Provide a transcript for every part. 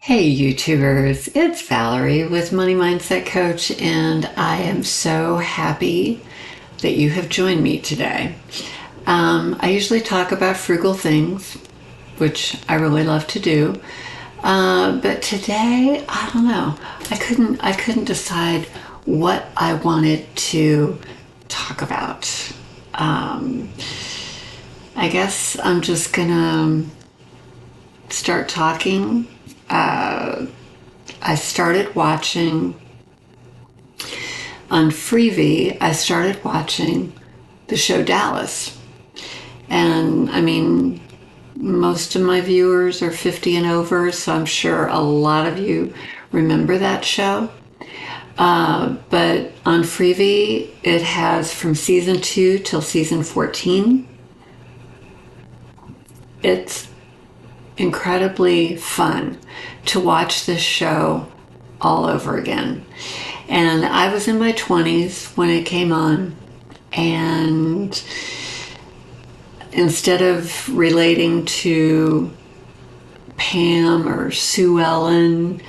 Hey YouTubers, it's Valerie with Money Mindset Coach, and I am so happy that you have joined me today. I usually talk about frugal things, which I really love to do, but today I don't know. I couldn't decide what I wanted to talk about. Um, I guess I'm just gonna start talking. I started watching on Freevee. I started watching the show Dallas, and I mean, most of my viewers are 50 and over, so I'm sure a lot of you remember that show. But on Freevee, it has from season 2 till season 14. It's incredibly fun to watch this show all over again. And I was in my 20s when it came on, and instead of relating to Pam or Sue Ellen,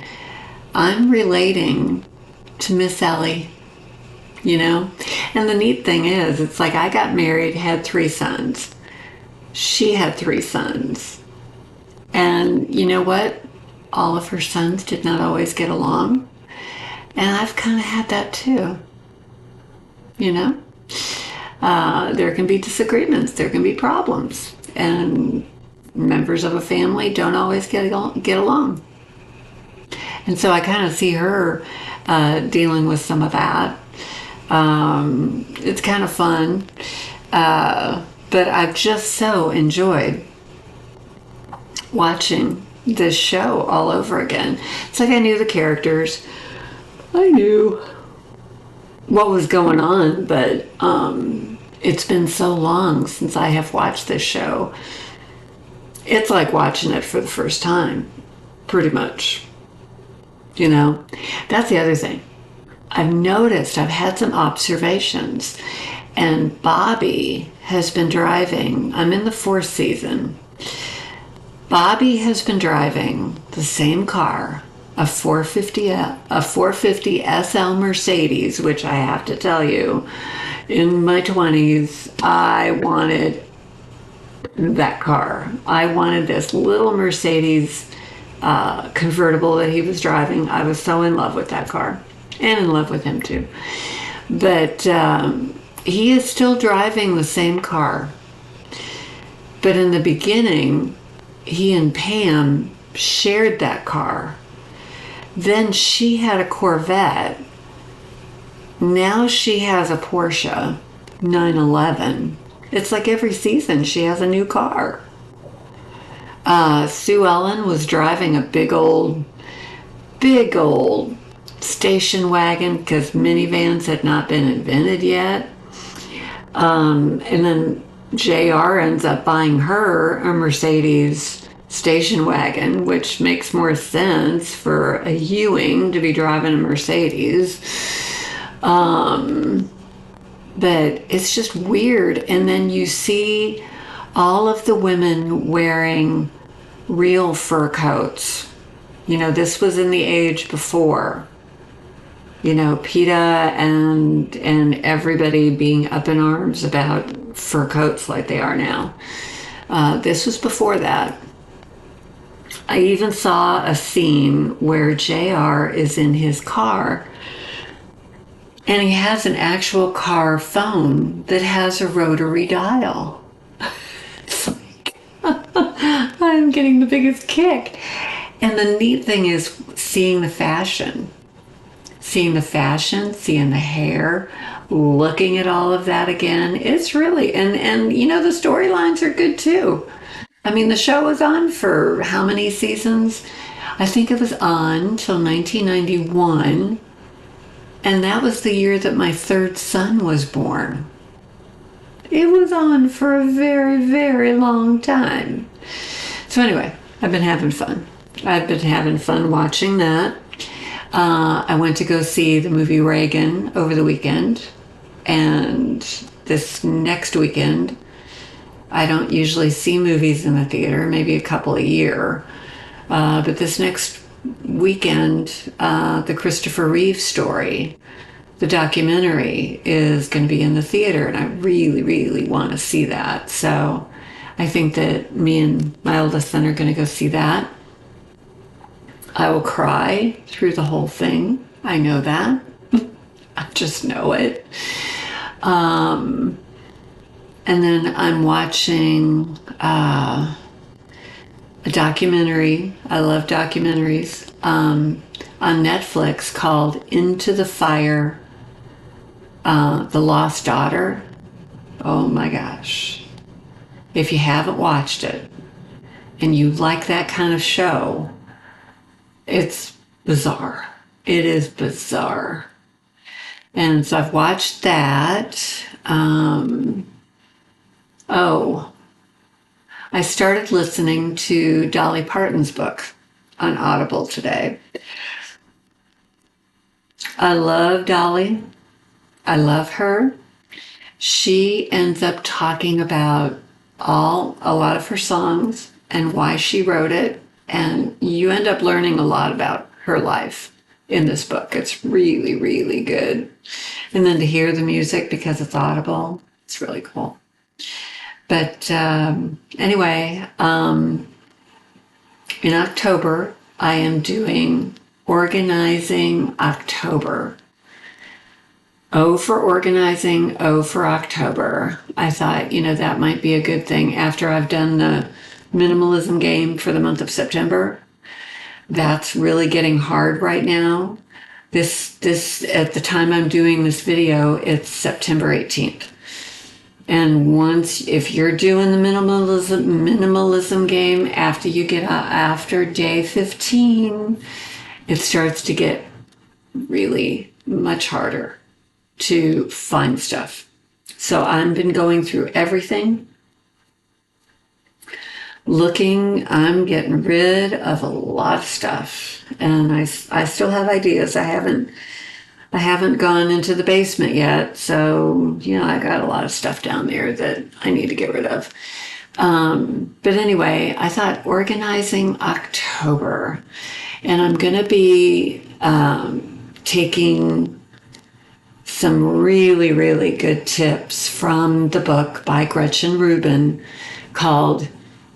I'm relating to Miss Ellie, you know? And the neat thing is, it's like I got married, had 3 sons. She had 3 sons. And you know what? All of her sons did not always get along. And I've kind of had that too. You know? There can be disagreements, there can be problems. And members of a family don't always get along. And so I kind of see her dealing with some of that. It's kind of fun. But I've just so enjoyed watching this show all over again. It's like I knew the characters. I knew what was going on, but it's been so long since I have watched this show. It's like watching it for the first time, pretty much. You know, that's the other thing. I've noticed, I've had some observations, and Bobby has been driving. I'm in the 4th season. Bobby has been driving the same car, a 450 SL Mercedes, which I have to tell you, in my 20s, I wanted that car. I wanted this little Mercedes convertible that he was driving. I was so in love with that car, and in love with him too. But he is still driving the same car. But in the beginning, he and Pam shared that car. Then she had a Corvette. Now she has a Porsche 911. It's like every season she has a new car. Sue Ellen was driving a big old station wagon because minivans had not been invented yet. And then JR ends up buying her a Mercedes station wagon, which makes more sense for a Ewing to be driving a Mercedes. But it's just weird. And then you see all of the women wearing real fur coats. You know, this was in the age before. You know, PETA and everybody being up in arms about fur coats like they are now. This was before that. I even saw a scene where JR is in his car and he has an actual car phone that has a rotary dial. It's like, I'm getting the biggest kick. And the neat thing is seeing the fashion, seeing the hair, looking at all of that again. It's really, and you know, the storylines are good too. I mean, the show was on for how many seasons? I think it was on till 1991. And that was the year that my 3rd son was born. It was on for a very, very long time. So anyway, I've been having fun. I've been having fun watching that. I went to go see the movie Reagan over the weekend. And this next weekend, I don't usually see movies in the theater, maybe a couple a year. But this next weekend, the Christopher Reeve story, the documentary, is going to be in the theater, and I really, really want to see that. So I think that me and my oldest son are going to go see that. I will cry through the whole thing. I know that. I just know it. And then I'm watching a documentary. I love documentaries on Netflix called Into the Fire, The Lost Daughter. Oh my gosh. If you haven't watched it and you like that kind of show, it's bizarre. It is bizarre. And so I've watched that. I started listening to Dolly Parton's book on Audible today. I love Dolly. I love her. She ends up talking about a lot of her songs and why she wrote it. And you end up learning a lot about her life in this book. It's really, really good. And then to hear the music because it's Audible, it's really cool. But anyway, in October, I am doing Organizing October. O for organizing, O for October. I thought, that might be a good thing after I've done the minimalism game for the month of September. That's really getting hard right now. This at the time I'm doing this video, it's September 18th. And if you're doing the minimalism game after you get after day 15, it starts to get really much harder to find stuff. So I've been going through everything, I'm getting rid of a lot of stuff, and I still have ideas. I haven't gone into the basement yet, so I got a lot of stuff down there that I need to get rid of. But anyway, I thought Organizing October, and I'm going to be taking some really, really good tips from the book by Gretchen Rubin called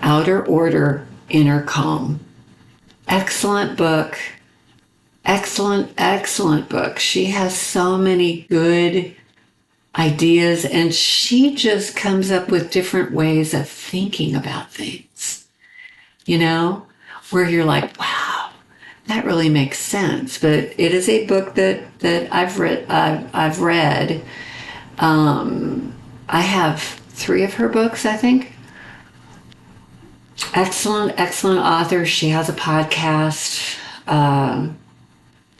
Outer Order, Inner Calm. Excellent book. Excellent book. She has so many good ideas, and she just comes up with different ways of thinking about things, where you're like, wow, that really makes sense. But it is a book that I've read. I have 3 of her books, I think. Excellent author. She has a podcast.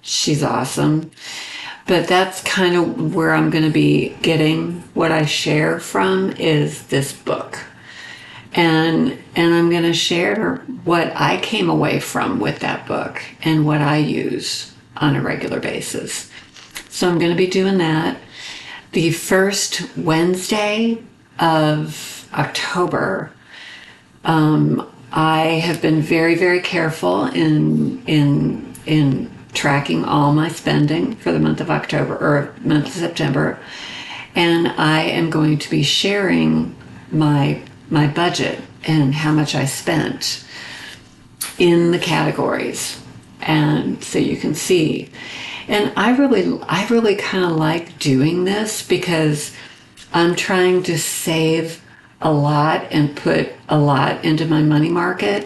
She's awesome. But that's kind of where I'm going to be getting what I share from is this book. And I'm going to share what I came away from with that book and what I use on a regular basis. So I'm going to be doing that. The first Wednesday of October, I have been very, very careful in tracking all my spending for the month of October or month of September, and I am going to be sharing my budget and how much I spent in the categories, and so you can see. And I really kind of like doing this because I'm trying to save a lot and put a lot into my money market.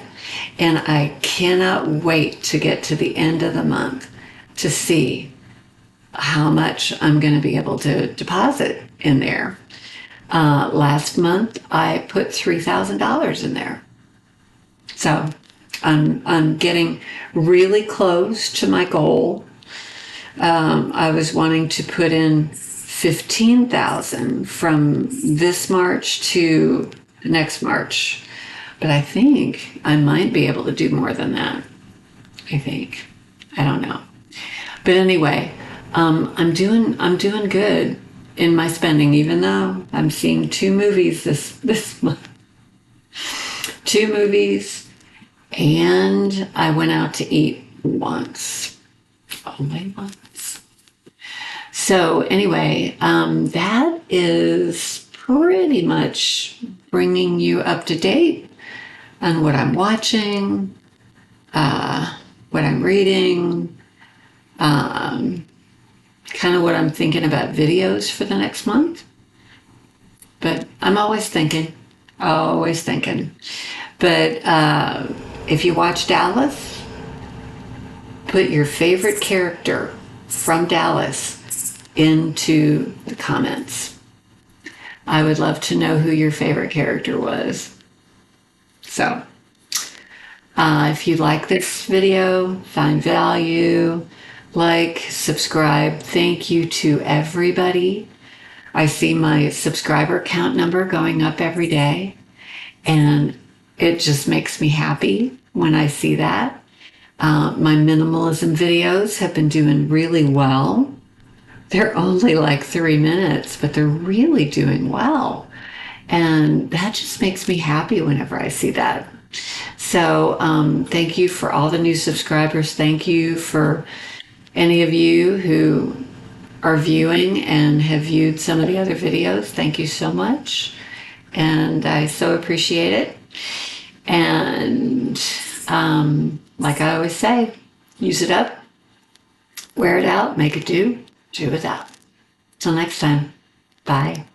And I cannot wait to get to the end of the month to see how much I'm going to be able to deposit in there. Last month, I put $3,000 in there. So I'm getting really close to my goal. I was wanting to put in $15,000 from this March to next March. But I think I might be able to do more than that. I don't know. But anyway, I'm doing good in my spending, even though I'm seeing 2 movies this month. 2 movies, and I went out to eat once. Only once. So anyway, that is pretty much bringing you up to date on what I'm watching, what I'm reading, kind of what I'm thinking about videos for the next month. But I'm always thinking. But if you watch Dallas, put your favorite character from Dallas into the comments. I would love to know who your favorite character was. So, if you like this video, find value, like, subscribe. Thank you to everybody. I see my subscriber count number going up every day, and it just makes me happy when I see that. My minimalism videos have been doing really well. They're only like 3 minutes, but they're really doing well. And that just makes me happy whenever I see that. So thank you for all the new subscribers. Thank you for any of you who are viewing and have viewed some of the other videos. Thank you so much. And I so appreciate it. And like I always say, use it up, wear it out, make it do without. Till next time, bye.